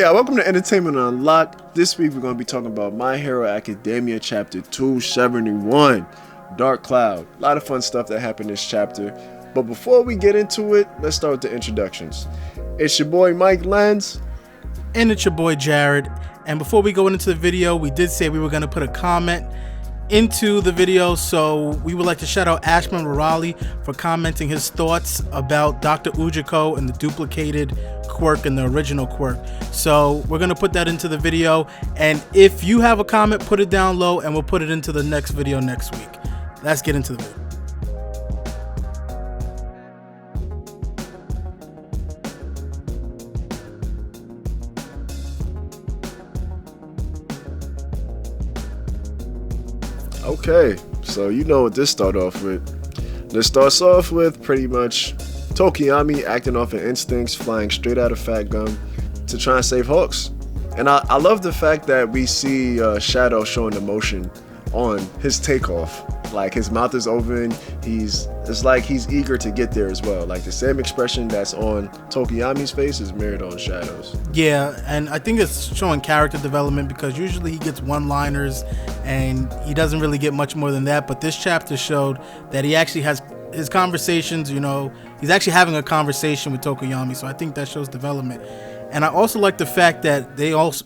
Yeah, welcome to Entertainment Unlocked. This week we're going to be talking about My Hero Academia Chapter 271, Dark Cloud. A lot of fun stuff that happened in this chapter. But before we get into it, let's start with the introductions. It's your boy Mike Lenz. And it's your boy Jared. And before we go into the video, we did say we were going to put a comment into the video, so we would like to shout out Ashman Raleigh for commenting his thoughts about Dr. Ujiko and the duplicated quirk and the original quirk. So we're going to put that into the video, and if you have a comment, put it down low and we'll put it into the next video next week. Let's get into the video. Okay, so you know what this starts off with. This starts off with pretty much Tokoyami acting off of instincts, flying straight out of Fat Gum to try and save Hawks. And I love the fact that we see Shadow showing emotion on his takeoff. Like, his mouth is open, it's like he's eager to get there as well. Like, the same expression that's on Tokoyami's face is mirrored on Shadow's. Yeah, and I think it's showing character development, because usually he gets one-liners and he doesn't really get much more than that, but this chapter showed that he actually has his conversations, you know, he's actually having a conversation with Tokoyami, so I think that shows development. And I also like the fact that they also,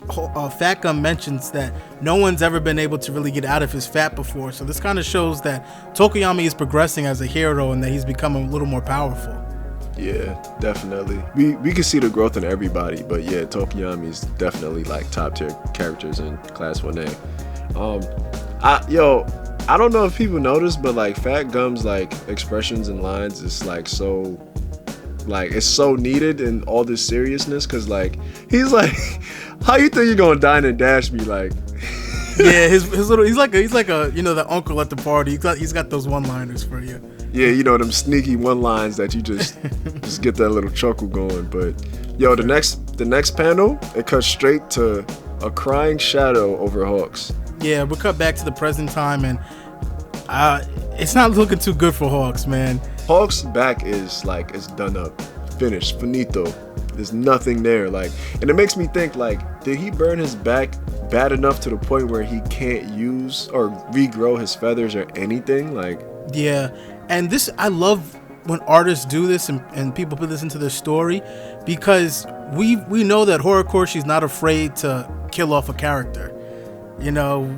Fat Gum mentions that no one's ever been able to really get out of his fat before. So this kind of shows that Tokoyami is progressing as a hero and that he's becoming a little more powerful. Yeah, definitely. We can see the growth in everybody, but yeah, Tokoyami is definitely like top tier characters in Class 1A. I don't know if people notice, but like Fat Gum's like expressions and lines is like so. Like, it's so needed in all this seriousness, because like he's like, how you think you're gonna dine and dash me? Like, yeah, his little he's like a you know, the uncle at the party. He's got those one-liners for you. Yeah, you know, them sneaky one-lines that you just get that little chuckle going. But yo, the next panel, it cuts straight to a crying Shadow over Hawks. Yeah, we'll cut back to the present time, and it's not looking too good for Hawks, man. Hawks' back is like, it's done up, finished, finito. There's nothing there. Like, and it makes me think, like, did he burn his back bad enough to the point where he can't use or regrow his feathers or anything? Like, yeah, and this, I love when artists do this and people put this into their story, because we know that Horikoshi's not afraid to kill off a character, you know,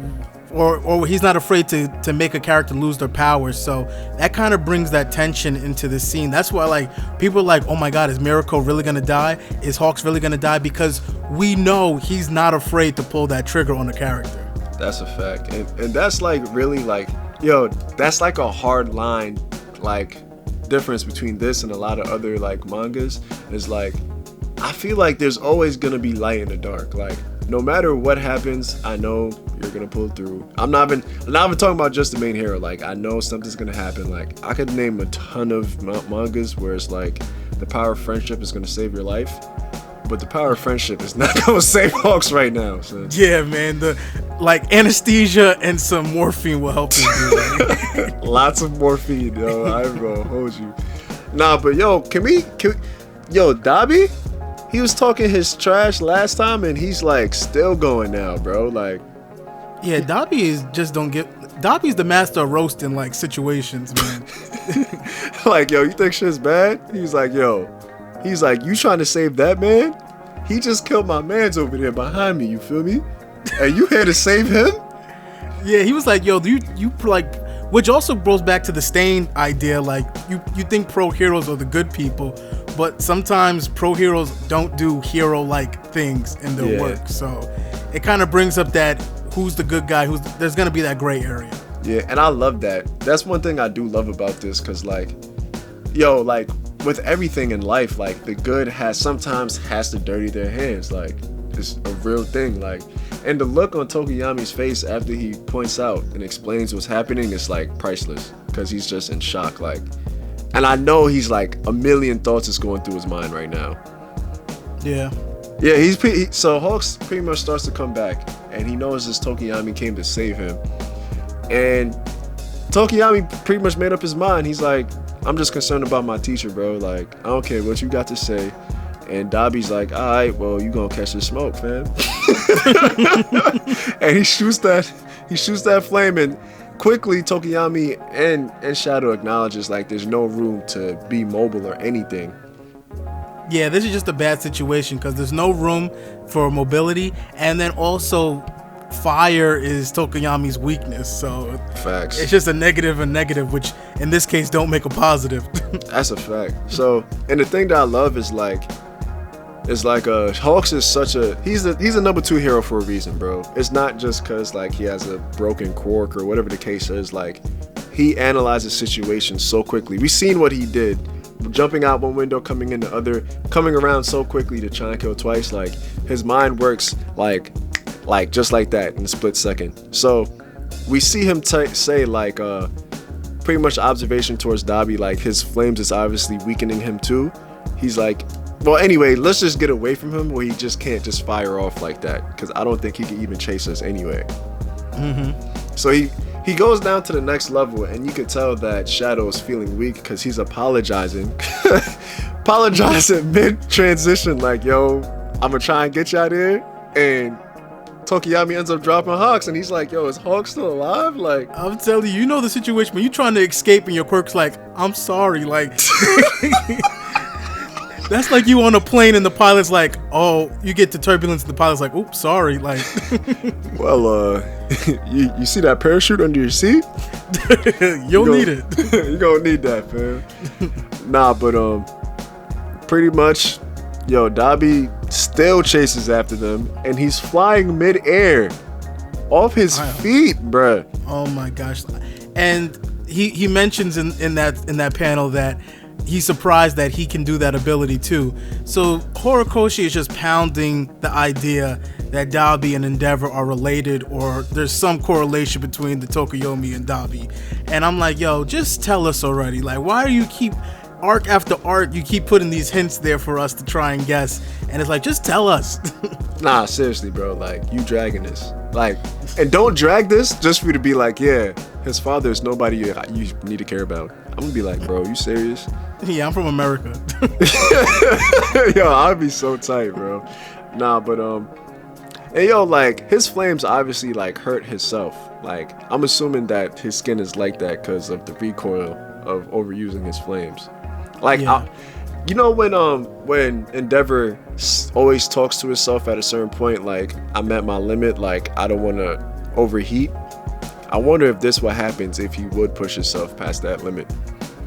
or he's not afraid to make a character lose their powers. So that kind of brings that tension into the scene. That's why, like, people are like, oh my god, is Miracle really gonna die? Is Hawks really gonna die? Because we know he's not afraid to pull that trigger on a character. That's a fact. And that's like really like, yo, that's like a hard line, like, difference between this and a lot of other like mangas. Is like, I feel like there's always gonna be light in the dark. Like, no matter what happens, I know you're gonna pull through. I'm not even talking about just the main hero. Like, I know something's gonna happen. Like, I could name a ton of mangas where it's like the power of friendship is gonna save your life, but the power of friendship is not gonna save Hawks right now. So. Yeah, man. The like anesthesia and some morphine will help you. Lots of morphine, yo. I'm gonna hold you. Nah, but yo, can we yo, Dabi? He was talking his trash last time, and he's like still going now, bro. Like, yeah, Dabi's the master of roasting like situations, man. Like, yo, you think shit's bad? He's like, you trying to save that man? He just killed my man's over there behind me. You feel me? And you here to save him? Yeah, he was like, yo, you like, which also goes back to the Stain idea. Like, you think pro heroes are the good people, but sometimes pro heroes don't do hero-like things in their work. So it kind of brings up that who's the good guy, there's gonna be that gray area. Yeah, and I love that. That's one thing I do love about this, because like, yo, like with everything in life, like the good sometimes has to dirty their hands. Like, it's a real thing. Like, and the look on Tokoyami's face after he points out and explains what's happening is like priceless, because he's just in shock. Like, and I know he's like a million thoughts is going through his mind right now. Yeah. Yeah, so Hawks pretty much starts to come back, and he knows this Tokoyami came to save him. And Tokoyami pretty much made up his mind. He's like, I'm just concerned about my teacher, bro. Like, I don't care what you got to say. And Dabi's like, all right, well, you gonna catch the smoke, fam. And he shoots that flame, and quickly Tokoyami and Shadow acknowledges like there's no room to be mobile or anything. Yeah, this is just a bad situation because there's no room for mobility, and then also fire is Tokoyami's weakness, so facts. It's just a negative, which in this case don't make a positive. That's a fact. So, and the thing that I love is like Hawks is such a he's a number 2 hero for a reason, bro. It's not just cause like he has a broken quirk or whatever the case is. Like, he analyzes situations so quickly. We've seen what he did, jumping out one window, coming in the other, coming around so quickly to try and kill twice. Like, his mind works like just like that in a split second. So we see him say like pretty much observation towards Dabi, like his flames is obviously weakening him too. He's like, well, anyway, let's just get away from him where he just can't just fire off like that, because I don't think he can even chase us anyway. So he goes down to the next level, and you can tell that Shadow is feeling weak because he's apologizing mid-transition, like, yo, I'm gonna try and get you out here. And Tokoyami ends up dropping Hawks, and he's like, yo, is Hawks still alive? Like, I'm telling you, you know the situation when you're trying to escape and your quirk's like, I'm sorry, like that's like you on a plane and the pilot's like, oh, you get to turbulence and the pilot's like, oops, sorry, like well, you see that parachute under your seat? You'll need it. You're gonna need that, fam. Nah, but pretty much, yo, Dabi still chases after them, and he's flying mid-air off his feet, bruh. Oh my gosh. And he mentions in that panel that he's surprised that he can do that ability too. So Horikoshi is just pounding the idea that Dabi and Endeavor are related, or there's some correlation between the Tokoyami and Dabi. And I'm like, yo, just tell us already. Like, why do you keep arc after arc, you keep putting these hints there for us to try and guess? And it's like, just tell us. Nah, seriously, bro. Like, you dragging this. Like, and don't drag this just for you to be like, yeah, his father is nobody you need to care about. I'm gonna be like, bro, you serious? Yeah, I'm from America. Yo, I'd be so tight, bro. Nah, but and yo, like, his flames obviously like hurt himself. Like, I'm assuming that his skin is like that because of the recoil of overusing his flames. Like, yeah. You know when Endeavor always talks to himself at a certain point, like, I'm at my limit, like, I don't want to overheat. I wonder if this what happens if he would push himself past that limit.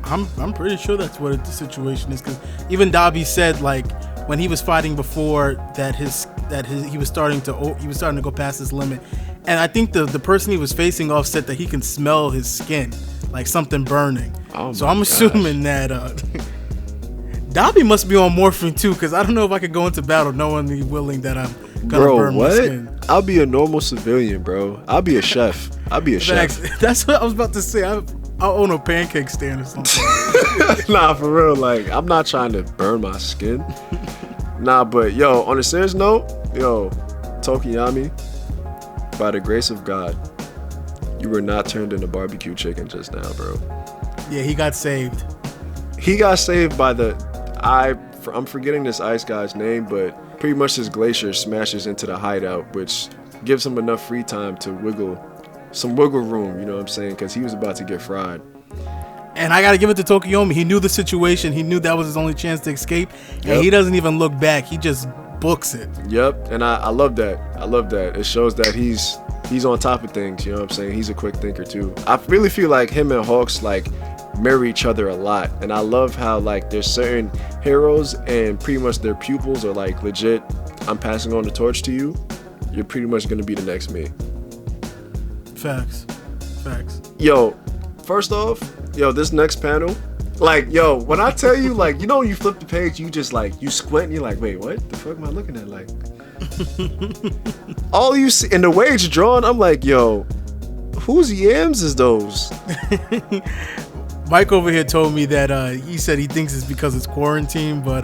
I'm pretty sure that's what the situation is, because even Dabi said, like, when he was fighting before that he was starting to go past his limit, and I think the person he was facing off said that he can smell his skin, like something burning. So I'm assuming that Dabi must be on morphine too, because I don't know if I could go into battle knowingly willing that I'm gonna burn my skin. I'll be a normal civilian, bro. I'll be a chef. I'll be a chef. That's what I was about to say. I'll own a pancake stand or something. Nah, for real. Like, I'm not trying to burn my skin. Nah, but yo, on a serious note, yo, Tokoyami, by the grace of God, you were not turned into barbecue chicken just now, bro. Yeah, he got saved. He got saved by I'm forgetting this ice guy's name, but pretty much his glacier smashes into the hideout, which gives him enough free time to some wiggle room, you know what I'm saying? Because he was about to get fried. And I gotta give it to Tokoyami. He knew the situation. He knew that was his only chance to escape, and he doesn't even look back. He just books it. Yep, and I love that. I love that. It shows that he's on top of things, you know what I'm saying? He's a quick thinker too. I really feel like him and Hawks like mirror each other a lot, and I love how like there's certain heroes and pretty much their pupils are like, legit, I'm passing on the torch to you. You're pretty much gonna be the next me. Facts. Yo, first off, this next panel, like, yo, when I tell you, like, you know, when you flip the page, you just like, you squint and you're like, wait, what the fuck am I looking at? Like, all you see, and the way it's drawn, I'm like, yo, whose yams is those? Mike over here told me that he said he thinks it's because it's quarantine, but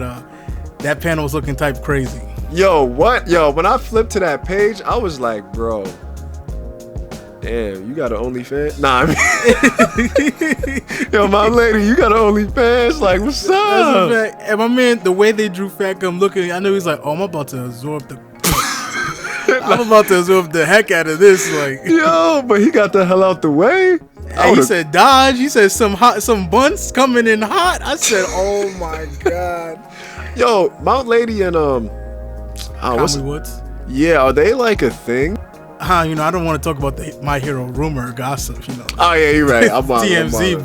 that panel was looking type crazy. Yo, what? Yo, when I flipped to that page, I was like, bro, Damn, you got an OnlyFans? Nah, I mean, yo, my lady, you got an OnlyFans? Like, what's up? That's a fact. And my man, the way they drew Fat Gum looking, I know he's like, oh, I'm about to absorb the heck out of this. Like, yo, but he got the hell out the way. And he said, dodge. He said, some buns coming in hot. I said, oh my God. Yo, Mount Lady and Woods. Yeah, are they like a thing? You know, I don't want to talk about the My Hero rumor gossip, you know. Oh yeah, you're right. I'm TMZ,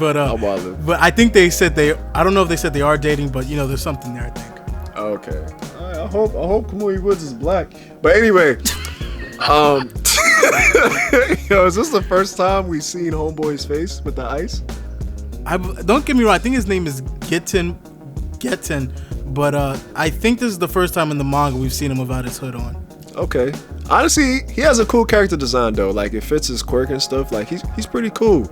but I think they said I don't know if they said they are dating, but you know, there's something there, I think. Okay. All right, I hope Kamui Woods is black. But anyway, yo, is this the first time we've seen Homeboy's face with the ice? Don't get me wrong. I think his name is Getten, but I think this is the first time in the manga we've seen him without his hood on. Okay. Honestly, he has a cool character design though. Like it fits his quirk and stuff. Like he's pretty cool,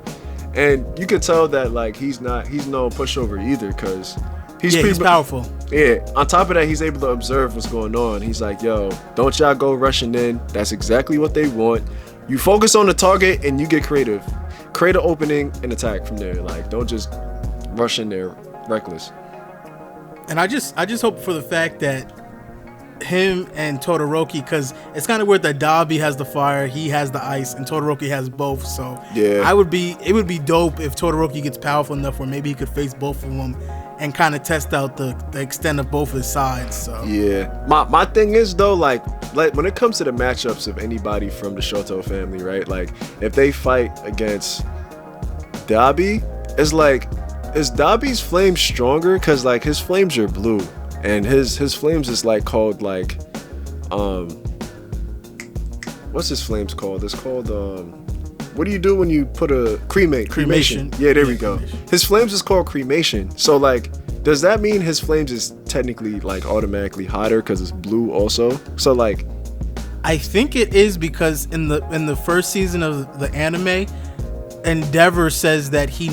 and you can tell that like he's no pushover either, because he's powerful. Yeah. On top of that, he's able to observe what's going on. He's like, yo, don't y'all go rushing in. That's exactly what they want. You focus on the target and you get creative. Create an opening and attack from there. Like don't just rush in there reckless. And I just hope for the fact that him and Todoroki, because it's kind of weird that Dabi has the fire, he has the ice, and Todoroki has both. So yeah, it would be dope if Todoroki gets powerful enough where maybe he could face both of them and kind of test out the extent of both his sides. So yeah, my thing is though, like when it comes to the matchups of anybody from the Shoto family, right? Like if they fight against Dabi, it's like, is Dabi's flame stronger? Because like his flames are blue. And his flames is like called like, what's his flames called? It's called, what do you do when you put a cremation? Yeah, there we go. His flames is called cremation. So like, does that mean his flames is technically like automatically hotter because it's blue also? So like, I think it is, because in the first season of the anime, Endeavor says that he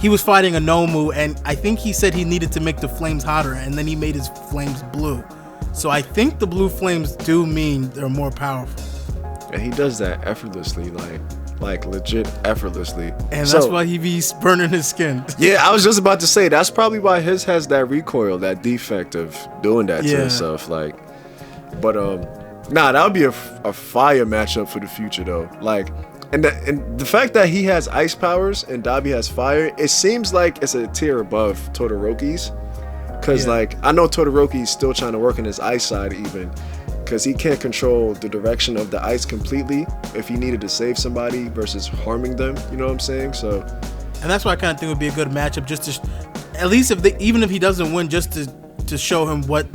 was fighting a Nomu, and I think he said he needed to make the flames hotter, and then he made his flames blue. So I think the blue flames do mean they're more powerful. And he does that effortlessly, like legit effortlessly. And that's why he be burning his skin. Yeah, I was just about to say, that's probably why his has that recoil, that defect of doing that to himself. Like, but that would be a fire matchup for the future though. Like, And the fact that he has ice powers and Dabi has fire, it seems like it's a tier above Todoroki's. Because, like, I know Todoroki's still trying to work on his ice side even. Because he can't control the direction of the ice completely if he needed to save somebody versus harming them. You know what I'm saying? So, and that's why I kind of think it would be a good matchup, just to, at least even if he doesn't win, just to show him what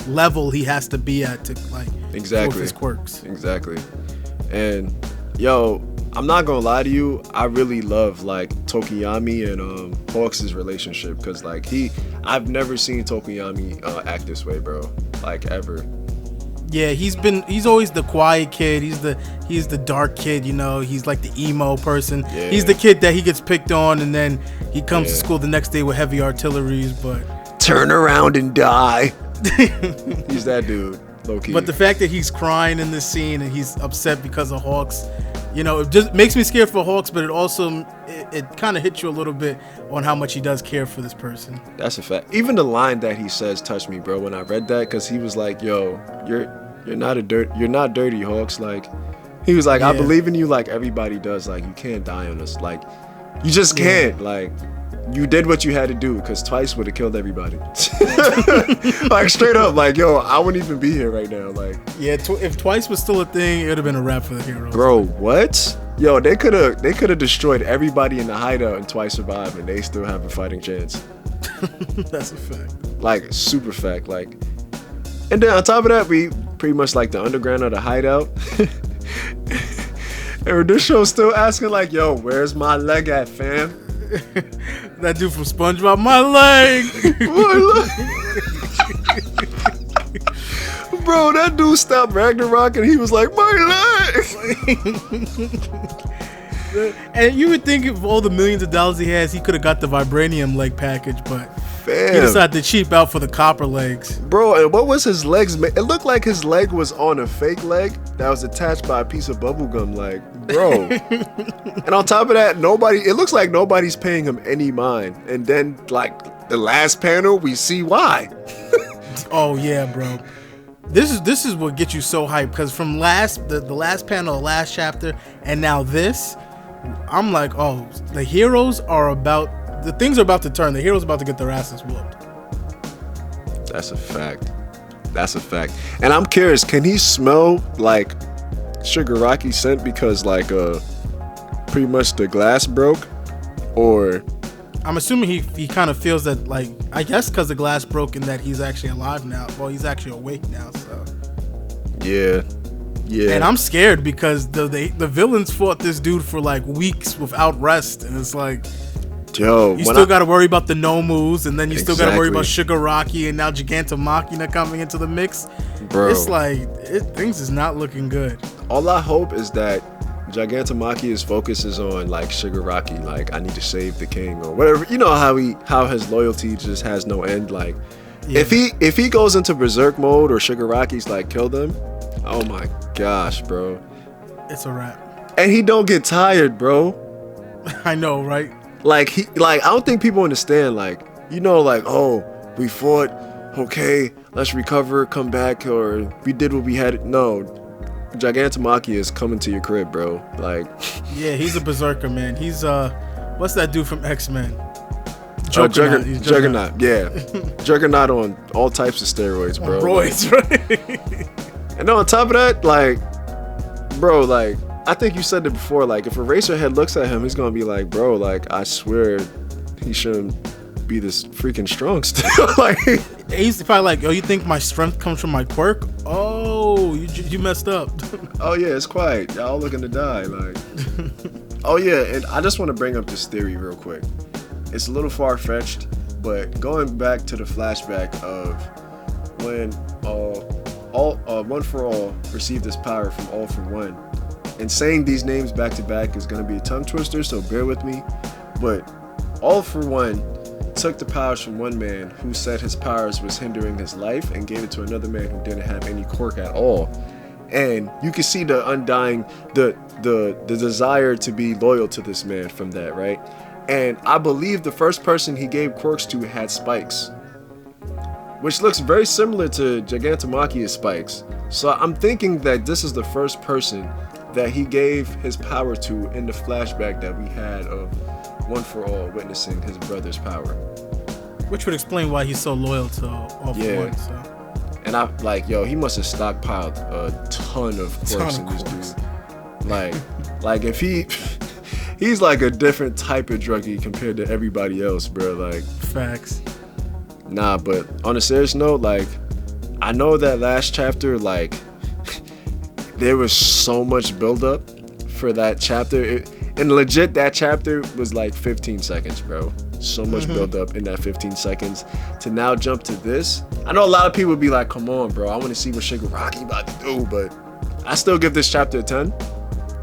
level he has to be at to, like, exactly his quirks. Exactly. And yo, I'm not gonna lie to you, I really love like Tokoyami and Hawks' relationship, because like I've never seen Tokoyami act this way, bro, like ever. Yeah, he's always the quiet kid. He's the dark kid, you know. He's like the emo person. Yeah. He's the kid that he gets picked on, and then he comes to school the next day with heavy artilleries, but turn around and die. He's that dude, low key. But the fact that he's crying in this scene and he's upset because of Hawks, you know, it just makes me scared for Hawks, but it also it kind of hits you a little bit on how much he does care for this person. That's a fact. Even the line that he says touched me, bro, when I read that, because he was like, yo, you're not dirty, Hawks. Like, he was like, I believe in you like everybody does. Like, you can't die on us. Like, you just can't. Like, you did what you had to do, because Twice would have killed everybody. Like, straight up, like, yo, I wouldn't even be here right now. Like, yeah, if Twice was still a thing, it would have been a wrap for the heroes. Bro, what? Yo, they could have destroyed everybody in the hideout and Twice survived, and they still have a fighting chance. That's a fact. Like, super fact. Like, and then on top of that, we pretty much like the underground or the hideout. And this show's still asking like, yo, where's my leg at, fam? That dude from SpongeBob, my leg. Bro, that dude stopped Ragnarok and he was like, my leg. And you would think of all the millions of dollars he has, he could have got the vibranium leg package, but Fam. He decided to cheap out for the copper legs. Bro, and what was his legs? It looked like his leg was on a fake leg that was attached by a piece of bubblegum. Like, bro. And on top of that, it looks like nobody's paying him any mind. And then, like, the last panel, we see why. Oh, yeah, bro. This is what gets you so hyped, because from the last panel, the last chapter, and now this, I'm like, oh, the heroes are about... The things are about to turn. The heroes are about to get their asses whooped. That's a fact. That's a fact. And I'm curious, can he smell like Shigaraki scent because like pretty much the glass broke? Or I'm assuming he kind of feels that, like, I guess because the glass broke and that he's actually alive now. Well, he's actually awake now, so. Yeah. And I'm scared because the villains fought this dude for like weeks without rest, and it's like, yo, you still got to worry about the Nomus, and then you still got to worry about Shigaraki, and now Gigantomachina coming into the mix. Bro, it's like things is not looking good. All I hope is that Gigantomachina's focus is on like Shigaraki, like I need to save the king or whatever. You know how his loyalty just has no end. Like if he goes into berserk mode or Shigaraki's like kill them, oh my gosh, bro, it's a wrap. And he don't get tired, bro. I know, right? Like I don't think people understand. Like, you know, like, oh, we fought, okay, let's recover, come back, or we did what we had. No, Gigantomachia is coming to your crib, bro. Like, yeah, he's a berserker, man. He's what's that dude from X-Men? Juggernaut. Yeah, Juggernaut on all types of steroids, bro. Roids, right? And on top of that, like, bro, like, I think you said it before, like, if Eraserhead looks at him, he's gonna be like, bro, like, I swear he shouldn't be this freaking strong still. Like, he's probably like, oh, you think my strength comes from my quirk? Oh, you messed up. Oh yeah, it's quiet. Y'all looking to die. Like, oh yeah, and I just want to bring up this theory real quick. It's a little far-fetched, but going back to the flashback of when One for All received this power from All for One. And saying these names back to back is going to be a tongue twister, so bear with me. But All for One took the powers from one man who said his powers was hindering his life and gave it to another man who didn't have any quirk at all. And you can see the undying, the desire to be loyal to this man from that, right? And I believe the first person he gave quirks to had spikes, which looks very similar to Gigantomachia's spikes. So I'm thinking that this is the first person that he gave his power to in the flashback that we had of One for All witnessing his brother's power. Which would explain why he's so loyal to All for One. So. And I like, yo, he must have stockpiled a ton of quirks in this dude. Like if he's like a different type of druggie compared to everybody else, bro. Like, facts. Nah, but on a serious note, like, I know that last chapter, like, there was so much buildup for that chapter. And legit, that chapter was like 15 seconds, bro. So much buildup in that 15 seconds. To now jump to this, I know a lot of people would be like, come on, bro, I want to see what Shigaraki about to do, but I still give this chapter a 10.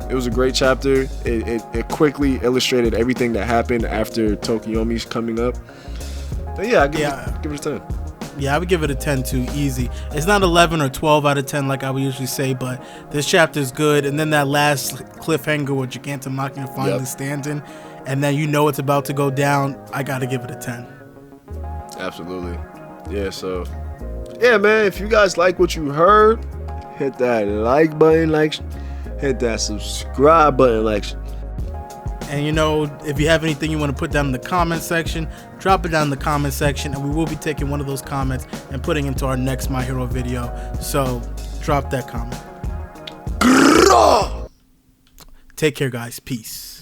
It was a great chapter. It quickly illustrated everything that happened after Tokoyami's coming up. But yeah, I give it a 10. Yeah, I would give it a 10 too, easy. It's not 11 or 12 out of 10 like I would usually say, but this chapter is good. And then that last cliffhanger where Gigantomachina finally stands in, and then you know it's about to go down, I got to give it a 10. Absolutely. Yeah, so, yeah, man, if you guys like what you heard, hit that like button, hit that subscribe button, And you know, if you have anything you want to put down in the comment section, drop it down in the comment section, and we will be taking one of those comments and putting into our next My Hero video. So drop that comment. Take care, guys. Peace.